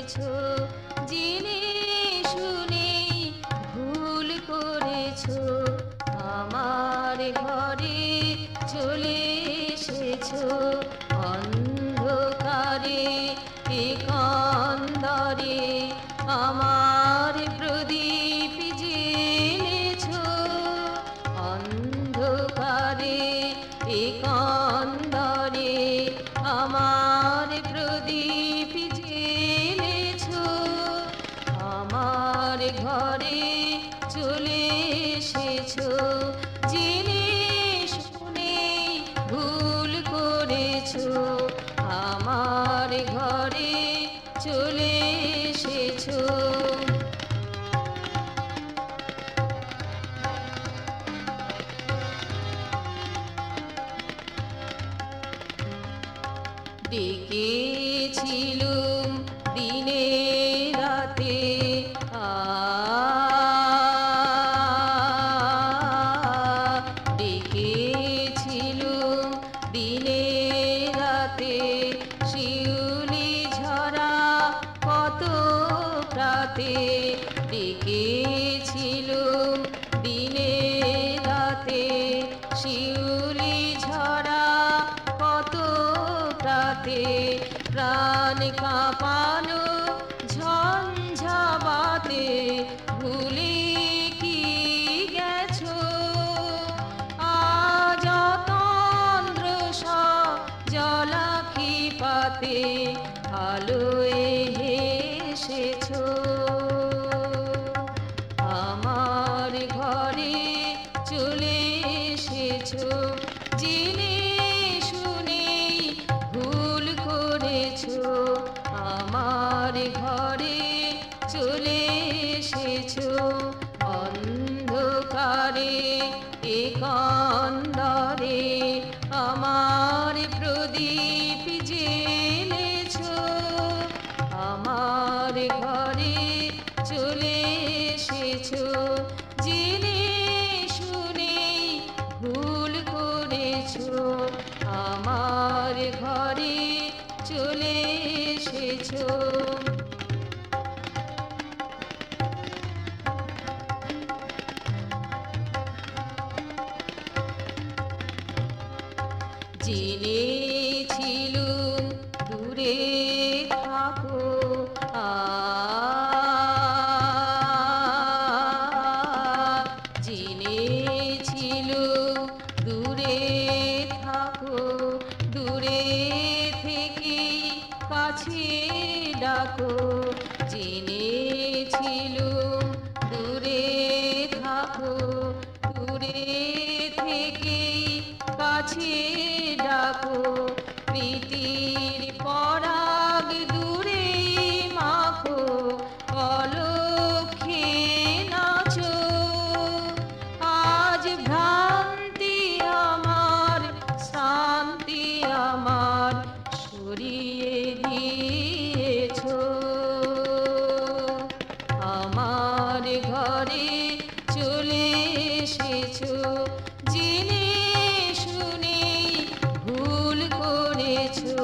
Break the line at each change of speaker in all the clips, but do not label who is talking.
করেছো, জেনে শুনেই ভুল করেছো, আমার ঘরে চলে এসেছো অন্ধকারে একান্তরে, আমার প্রদীপ জ্বেলেছো অন্ধকারে একান্তরে, আমার প্রদীপ জ্বেলেছো, আমার ঘরে চলে এসেছো, জেনে শুনেই ভুল করেছো, আমার ঘরে চলে এসেছো। ডেকেছিলুম দিনে রাতে ডেকেছিলুম দিনে রাতে, শিউলি ঝরা কত প্রাতে, ডেকেছিলুম দিনে রাতে, শিউলি ঝরা কত প্রাতে, প্রাণ কাঁপানো ঝঞ্ঝাবাতে, ভুলে কি গেছো আজ তন্দ্র জলাখি পাতে, আলোয় হেসেছো, আমার ঘরে চলে এসেছো, জেনে শুনেই ভুল করেছো, আমার ঘরে চলে এসেছো অন্ধকারে একান্তরে, আমার প্রদীপ জ্বেলেছো, আমার ঘরে চলে এসেছো, জেনে শুনেই ভুল করেছো, আমার ঘরে চলে এসেছো। জেনেছিলুম দূরে থাকো জেনেছিলুম দূরে থাকো, দূরে থেকে কাছে ডাকো, জেনেছিলুম দূরে থাকো, দূরে থেকে কাছে ডাকো, প্রীতির পরাগ দূরে মাখো, অলক্ষে নাচো, আজ ভ্রান্তি আমার শান্তি আমার সরিয়ে দিয়েছো, আমার ঘরে চলে এসেছো, জেনে শুনেই ভুল করেছো,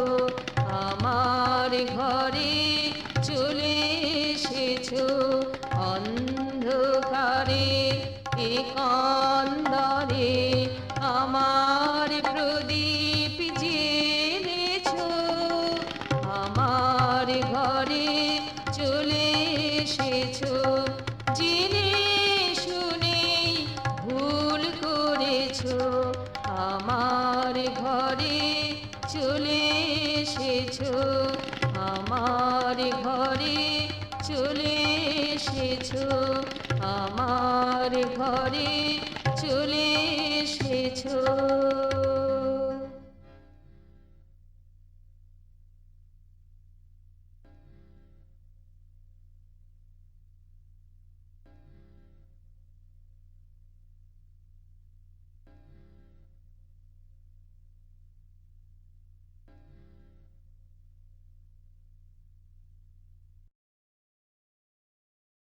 আমার ঘরে চলে এসেছো অন্ধকারে একান্তরে, আমার প্রদীপ জ্বেলেছো, আমার ঘরে চলে এসেছো, জেনে শুনেই ভুল করেছো, আমার ঘরে চলে এসেছো, আমার ঘরে চলে এসেছো, আমার ঘরে চলে এসেছো।